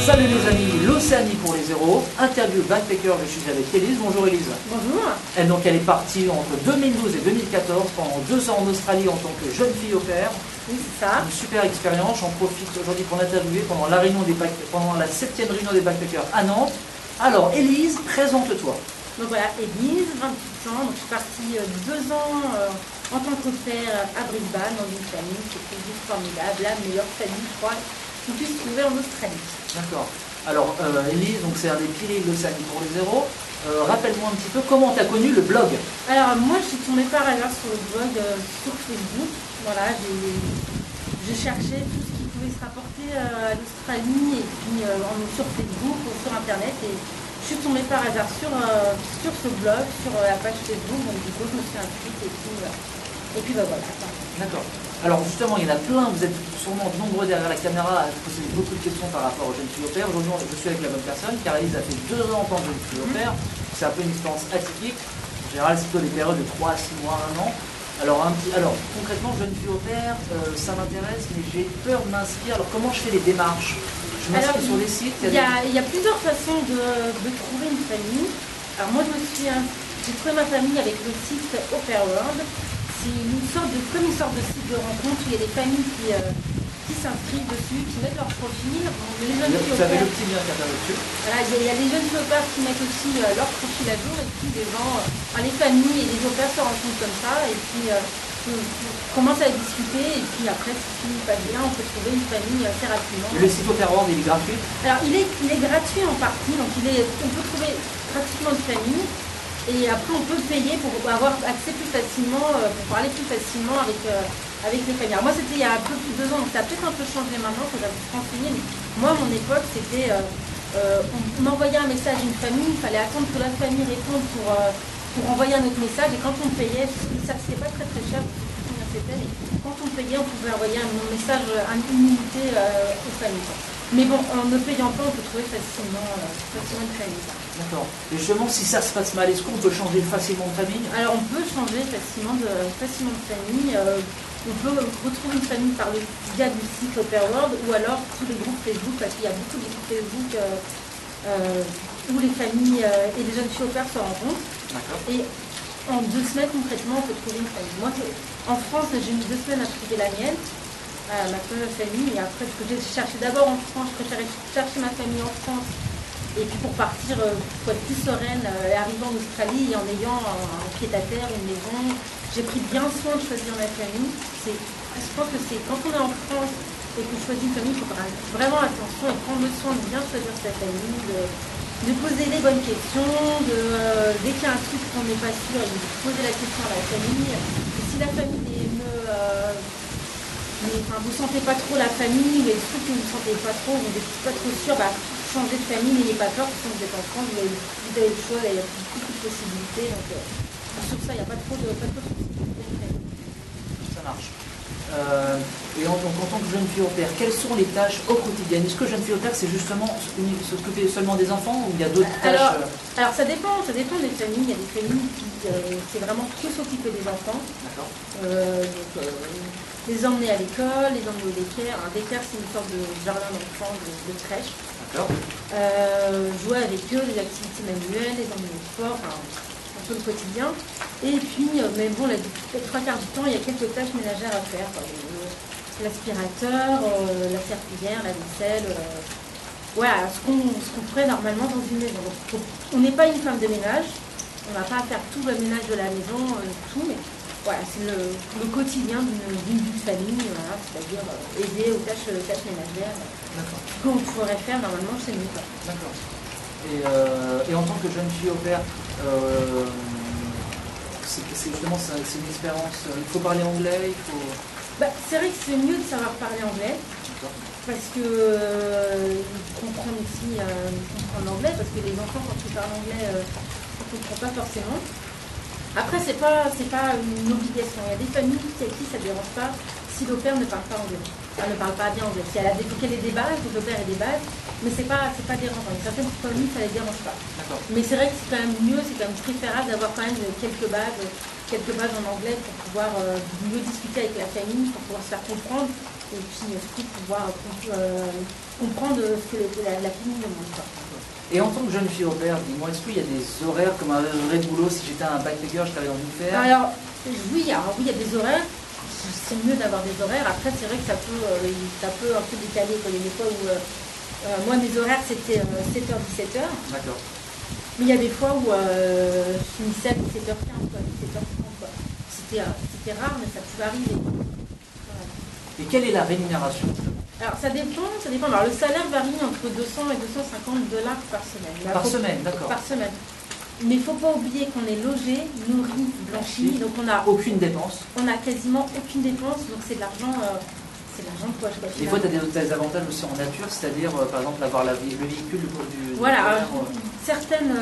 Salut les amis, l'Océanie pour les zéros, interview backpacker, je suis avec Élise. Bonjour Élise. Bonjour. Elle est partie entre 2012 et 2014 pendant 2 ans en Australie en tant que jeune fille au pair. Oui, c'est ça. Une super expérience, j'en profite aujourd'hui pour l'interviewer pendant la 7e réunion des backpackers à Nantes. Alors Élise, présente-toi. Donc voilà, Élise, 28 ans, donc je suis partie 2 ans en tant qu'au pair à Brisbane dans une famille, c'était juste formidable, la meilleure famille, je crois, qu'on puisse trouver en Australie. D'accord. Alors Élise, donc c'est un des piliers de l'Océanie pour les zéros. Rappelle-moi un petit peu comment tu as connu le blog. Alors moi je suis tombée par hasard sur le blog sur Facebook. Voilà, j'ai cherché tout ce qui pouvait se rapporter à l'Australie et puis sur Facebook ou sur internet et je suis tombée par hasard sur ce blog, sur la page Facebook, donc du coup je me suis inscrite et puis voilà. D'accord. Alors justement, il y en a plein, vous êtes sûrement nombreux derrière la caméra à poser beaucoup de questions par rapport aux jeunes filles au pair. Aujourd'hui, je suis avec la bonne personne, car Élise a fait 2 ans en tant que jeune fille au pair. C'est un peu une expérience atypique. En général, c'est plutôt des périodes de 3 à 6 mois, 1 an. Alors concrètement, jeune fille au pair, ça m'intéresse, mais j'ai peur de m'inscrire. Alors comment je fais les démarches? Je m'inscris sur les sites. Il y a plusieurs façons de trouver une famille. Alors moi, j'ai trouvé ma famille avec le site Au Pair World. C'est comme une sorte de site de rencontre où il y a des familles qui s'inscrivent dessus, qui mettent leur profil. Vous avez le petit lien qui apparaît dessus. Voilà, il y a les jeunes filles au pair qui mettent aussi leur profil à jour et puis des gens, les familles et les au pairs se rencontrent comme ça et puis on commence à discuter et puis après si tout passe bien on peut trouver une famille assez rapidement. Et le site Au Pair World, il est gratuit? Alors il est gratuit en partie, donc on peut trouver pratiquement une famille. Et après, on peut payer pour avoir accès plus facilement, pour parler plus facilement avec les familles. Alors moi, c'était il y a un peu plus de 2 ans, donc ça a peut-être un peu changé maintenant, que j'avais renseigné. Mais moi, à mon époque, c'était, on envoyait un message à une famille, il fallait attendre que la famille réponde pour envoyer un autre message. Et quand on payait, ça c'était pas très très cher, combien c'était, mais quand on payait, on pouvait envoyer un message illimité aux familles. Mais bon, en ne payant pas, on peut trouver facilement une famille. D'accord. Et justement, si ça se passe mal, est-ce qu'on peut changer facilement de famille? Alors, on peut changer facilement de famille. On peut retrouver une famille par le via du site Au Pair World ou alors tous les groupes Facebook, parce qu'il y a beaucoup de groupes Facebook où les familles et les jeunes filles au pair se rencontrent. D'accord. Et en 2 semaines, concrètement, on peut trouver une famille. Moi, en France, j'ai mis 2 semaines à trouver la mienne. Ma première famille, et après, parce que j'ai cherché d'abord en France, je préférais chercher ma famille en France, et puis pour partir, pour être plus sereine, arriver en Australie et en ayant un pied-à-terre, une maison, j'ai pris bien soin de choisir ma famille. Je pense que c'est quand on est en France et qu'on choisit une famille, il faut faire vraiment attention et prendre le soin de bien choisir sa famille, de poser les bonnes questions, dès qu'il y a un truc qu'on n'est pas sûr, de poser la question à la famille. Et si la famille vous ne sentez pas trop la famille, les trucs que vous ne sentez pas trop, vous n'êtes pas trop sûr, changez de famille, n'ayez pas peur, parce que vous êtes en France, vous avez le choix, il y a beaucoup de possibilités, donc sur ça, il n'y a pas trop de soucis. Ça marche. Et en tant que jeune fille au pair, quelles sont les tâches au quotidien? Est-ce que jeune fille au pair, c'est justement s'occuper seulement des enfants ou il y a d'autres tâches? Alors ça dépend des familles. Il y a des familles qui c'est vraiment que s'occuper des enfants. D'accord. Les emmener à l'école, les emmener au daycare. Un daycare, c'est une sorte de jardin d'enfants, de crèche. D'accord. Jouer avec eux, des activités manuelles, les emmener au sport, un peu le quotidien. Et puis, mais bon, les 3/4 du temps, il y a quelques tâches ménagères à faire. L'aspirateur, la serpillière, la vaisselle. Voilà, ce qu'on ferait normalement dans une maison. Donc, on n'est pas une femme de ménage. On n'a pas à faire tout le ménage de la maison, tout, mais voilà, c'est le quotidien d'une vie de famille, voilà, c'est-à-dire aider aux tâches ménagères qu'on pourrait faire normalement chez nous. D'accord. Et en tant que jeune fille au pair, c'est une expérience. Il faut parler anglais, c'est vrai que c'est mieux de savoir parler anglais. Parce que ils comprennent aussi l'anglais, parce que les enfants, quand ils parlent anglais, ils ne comprennent pas forcément. Après, c'est pas une obligation. Il y a des familles à qui ça ne dérange pas si l'au pair ne parle pas anglais. Elle ne parle pas bien anglais. Si elle a qu'elle ait des bases, l'au pair ait des bases, mais c'est pas dérangeant. Certaines familles, ça ne les dérange pas. Mais c'est vrai que c'est quand même mieux, c'est quand même préférable d'avoir quand même quelques bases. quelques bases en anglais pour pouvoir mieux discuter avec la famille, pour pouvoir se faire comprendre, et puis surtout pouvoir comprendre ce que la famille demande. Et en tant que jeune fille au père, dis-moi, est-ce qu'il y a des horaires comme un vrai boulot? Si j'étais un backpacker, je travaillais dans une ferme. Alors oui, il y a des horaires. C'est mieux d'avoir des horaires. Après, c'est vrai que ça peut un peu décaler. Il y a des fois où moi, mes horaires, c'était 7h, 17h. D'accord. Mais il y a des fois où je finissais à 17h15, 17h30. C'était rare, mais ça pouvait arriver. Voilà. Et quelle est la rémunération? Alors, ça dépend. Alors, le salaire varie entre 200 et 250 dollars par semaine. Par semaine, d'accord. Par semaine. Mais il ne faut pas oublier qu'on est logé, nourri, blanchi. Donc, on n'a aucune dépense. On n'a quasiment aucune dépense. Donc, c'est de l'argent de poche. Des fois, tu as des avantages aussi en nature, c'est-à-dire, par exemple, avoir le véhicule du voilà. Certaines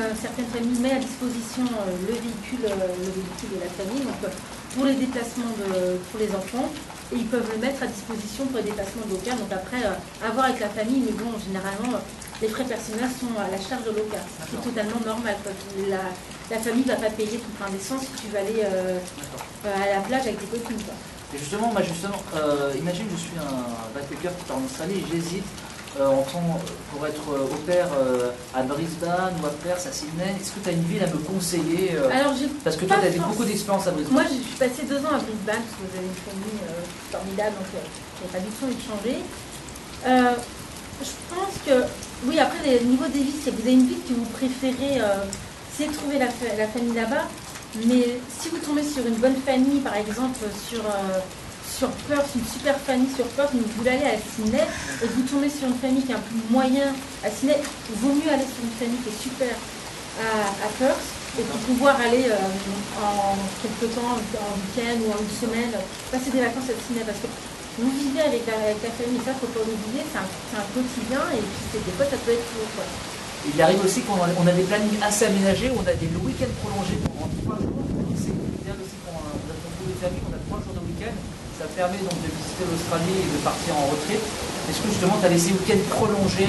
familles mettent à disposition le véhicule de la famille. Donc, pour les déplacements pour les enfants. Et ils peuvent le mettre à disposition pour les déplacements de l'OCAR. Donc après, à voir avec la famille, mais bon, généralement, les frais personnels sont à la charge de l'OCAR. C'est totalement normal. La famille ne va pas payer ton plein d'essence si tu vas aller à la plage avec tes copines. Et justement, imagine je suis un backpacker qui part en Australie et j'hésite pour être au pair à Brisbane ou à Perth, à Sydney. Est-ce que tu as une ville à me conseiller parce que toi, tu as beaucoup d'expérience à Brisbane. Moi, je suis passée 2 ans à Brisbane parce que vous avez une famille formidable, donc j'ai pas du tout envie de changer. Je pense que, oui, après, le niveau des villes, c'est que vous avez une ville que vous préférez, c'est de trouver la famille là-bas. Mais si vous tombez sur une bonne famille, par exemple, sur Perth, une super famille sur Perth, mais vous voulez aller à Sydney et vous tombez sur une famille qui est un peu moyen à Sydney, il vaut mieux aller sur une famille qui est super à Perth et pour pouvoir aller en quelque temps, en week-end ou en une semaine, passer des vacances à Sydney parce que vous vivez avec la famille, ça faut pas l'oublier, c'est un quotidien et puis des fois ça peut être lourd. Il arrive aussi qu'on a des plannings assez aménagés, on a des week-ends prolongés pendant 3 jours. C'est idéal aussi pour un des familles, on a 3 jours de week-end. Ça permet donc de visiter l'Australie et de partir en retrait. Est-ce que justement tu as laissé week-end prolongé?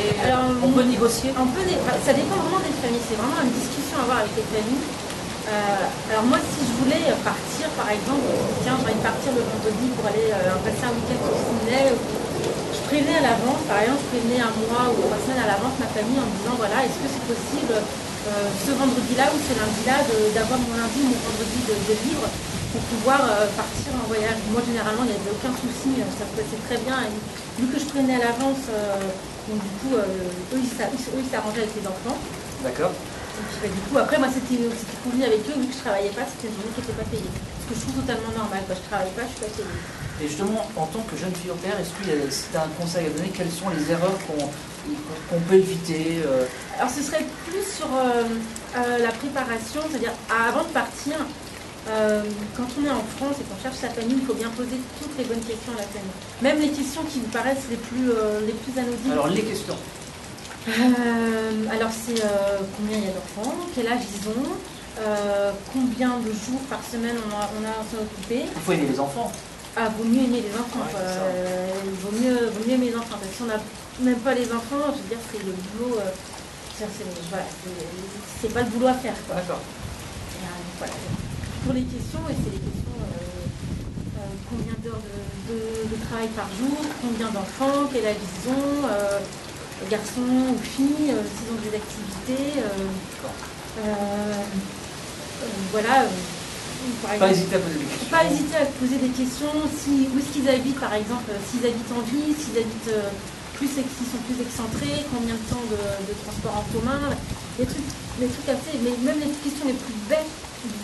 On peut négocier? Ça dépend vraiment des familles, c'est vraiment une discussion à avoir avec les familles. Alors moi, si je voulais partir, par exemple, tiens, j'ai envie de partir le vendredi pour aller passer un week-end sur Sydney, je prévenais à l'avance, par exemple, je prévenais un mois ou 3 semaines à l'avance ma famille en me disant, voilà, est-ce que c'est possible ce vendredi-là ou ce lundi-là d'avoir mon lundi ou mon vendredi de libre pour pouvoir partir en voyage. Moi, généralement, il n'y avait aucun souci, ça se passait très bien. Et vu que je prenais à l'avance, donc du coup, eux, ils s'arrangeaient avec les enfants. D'accord. Et puis, du coup, après, moi, c'était convenu avec eux, vu que je ne travaillais pas, c'était une journée qui n'était pas payée. Ce que je trouve totalement normal. Quand je ne travaille pas, je ne suis pas payée. Et justement, en tant que jeune fille au père, est-ce que si tu as un conseil à donner, quelles sont les erreurs qu'on peut éviter Alors, ce serait plus sur la préparation, c'est-à-dire avant de partir. Quand on est en France et qu'on cherche sa famille, il faut bien poser toutes les bonnes questions à la famille. Même les questions qui vous paraissent les plus anodines. Alors les questions. Alors c'est combien il y a d'enfants, quel âge ils ont, combien de jours par semaine on a à s'en occuper. Il faut aimer les enfants. Ah, vaut mieux aimer les enfants. Ouais, il vaut mieux aimer les enfants. Parce que si on n'a même pas les enfants, je veux dire, c'est le boulot. C'est pas le boulot à faire. D'accord. Voilà. Pour les questions, et c'est les questions combien d'heures de travail par jour, combien d'enfants, quel âge ils ont, garçons ou filles, s'ils ont des activités. Voilà. Pas hésiter à poser des questions. Pas hésiter à poser des questions. Où est-ce qu'ils habitent, par exemple, s'ils habitent en ville, s'ils habitent s'ils sont plus excentrés, combien de temps de transport en commun, des trucs assez. Mais même les questions les plus bêtes,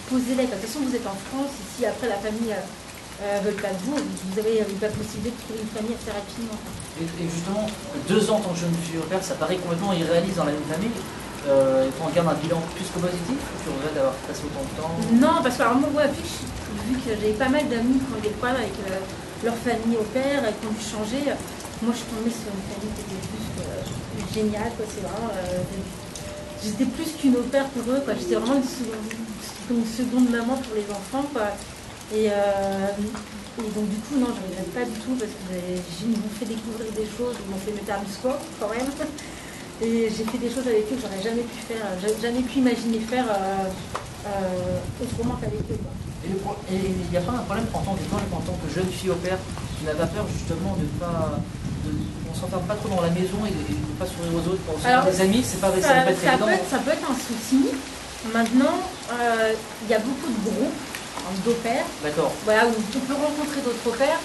posez-les. De toute façon, vous êtes en France, et si après la famille ne veut pas de vous, vous avez la possibilité de trouver une famille assez rapidement. Et justement, 2 ans en tant que jeune fille au père, ça paraît complètement irréaliste dans la même famille. Il faut en garder un bilan plus que positif, ou tu regrettes d'avoir passé autant de temps? Non, parce que alors, moi, vu que j'avais pas mal d'amis qui ont eu des problèmes avec leur famille au père, et qui ont dû changer, moi je suis tombée sur une famille qui était plus géniale, quoi. C'est vraiment. J'étais plus qu'une au pair pour eux, quoi. J'étais vraiment une seconde maman pour les enfants, quoi. Et donc du coup, non, je ne regrette pas du tout parce qu'ils m'ont fait découvrir des choses, ils m'ont fait me faire du sport quand même. Et j'ai fait des choses avec eux que j'aurais jamais pu faire, jamais pu imaginer faire autrement qu'avec eux, quoi. Et il n'y a pas un problème en tant que toi, en tant que jeune fille au père, tu n'as pas peur justement de pas. On s'enferme pas trop dans la maison et de ne pas sourire aux autres pour se faire des amis, c'est pas, ça peut être évident. Ça peut être un souci. Maintenant, il y a beaucoup de groupes d'au pairs. D'accord. Voilà, où on peut rencontrer d'autres au pairs,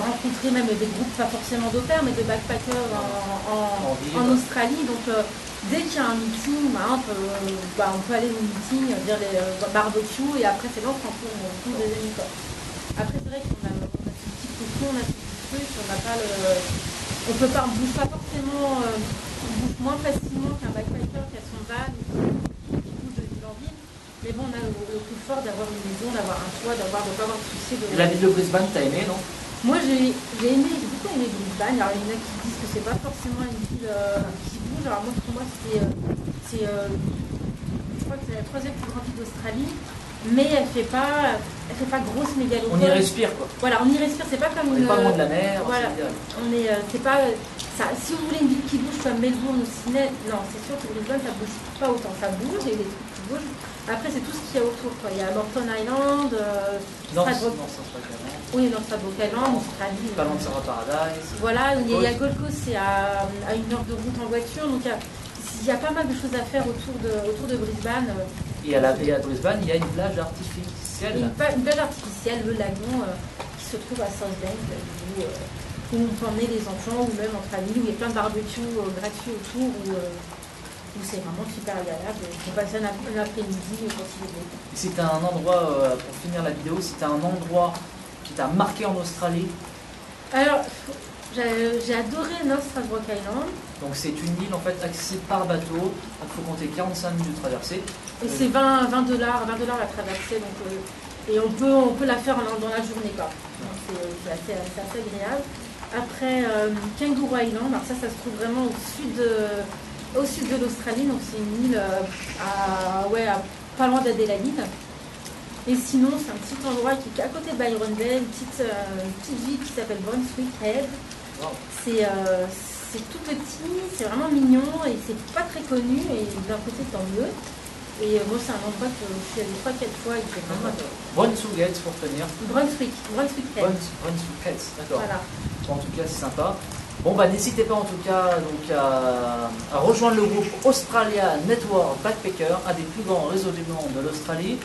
rencontrer même des groupes, pas forcément d'au pairs, mais de backpackers en Australie. Donc, dès qu'il y a un meeting, on peut aller au meeting, dire les barbecues, et après, c'est là qu'on trouve des amis. Après, c'est vrai qu'on a ce petit cocon, on a ce petit truc, on n'a pas le. On bouge pas forcément, on bouge moins facilement qu'un backpacker qui a son van, qui bouge de ville en ville. Mais bon, on a le confort d'avoir une maison, d'avoir un toit, de ne pas avoir de soucis. La ville de Brisbane, t'as aimé, non? Moi, j'ai beaucoup aimé Brisbane. Alors, il y en a qui disent que c'est pas forcément une ville qui bouge. Alors, moi, pour moi, je crois que c'est la troisième plus grande ville d'Australie. Mais elle fait pas grosse mégalopole. On y respire, quoi. Voilà, on y respire. C'est pas comme on n'est pas loin de la mer. Voilà, c'est pas ça. Si vous voulez une ville qui bouge comme Melbourne ou Sydney, non, c'est sûr que Brisbane ça bouge pas autant. Ça bouge, il y a des trucs qui bougent. Après, c'est tout ce qu'il y a autour, quoi. Il y a Northern Island, oui, Stradbroke Island, Australie. Pas loin de Sarah Paradise. Voilà, il y a Gold Coast, c'est à 1 heure de route en voiture, donc il y a pas mal de choses à faire autour de Brisbane. Et à Brisbane, il y a une plage artificielle. Une plage artificielle, le lagon, qui se trouve à South Bank, où on peut emmener les enfants, ou même en famille, où il y a plein de barbecues gratuits autour, où c'est vraiment super agréable. On passe un après-midi quand il est beau. Si tu as un endroit, pour finir la vidéo, si tu as un endroit qui t'a marqué en Australie. Alors, j'ai adoré North Stradbroke Island. Donc c'est une île en fait accessible par bateau, il faut compter 45 minutes de traversée. Et c'est 20 dollars la traversée, donc, et on peut la faire dans la journée, quoi. C'est assez agréable. Après Kangaroo Island, alors ça se trouve vraiment au sud de l'Australie, donc c'est une île pas loin d'Adélaïde. Et sinon, c'est un petit endroit qui est à côté de Byron Bay, une petite ville qui s'appelle Brunswick Head. Wow. C'est tout petit, c'est vraiment mignon et c'est pas très connu, et d'un côté tant mieux. Et moi, c'est un endroit que je suis allée 3-4 fois et que vraiment adoré. Brunswick Head pour tenir. Brunswick Head. Brunswick Head, d'accord. Voilà. Bon, en tout cas, c'est sympa. Bon, n'hésitez pas en tout cas à rejoindre le groupe Australia Network Backpacker, un des plus grands réseaux du monde de l'Australie.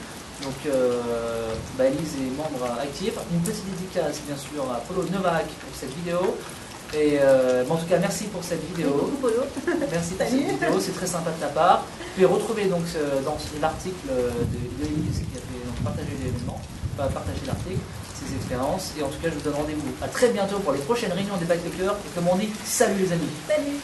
Donc, Elise est membre actif. Une petite dédicace, bien sûr, à Polo Novak pour cette vidéo. Et en tout cas, merci pour cette vidéo. Coucou Polo. Merci pour cette vidéo, c'est très sympa de ta part. Vous pouvez retrouver donc dans l'article de Elise qui a fait partager l'événement, partager l'article, ses expériences. Et en tout cas, je vous donne rendez-vous à très bientôt pour les prochaines réunions des backpackers. Et comme on dit, salut les amis. Salut.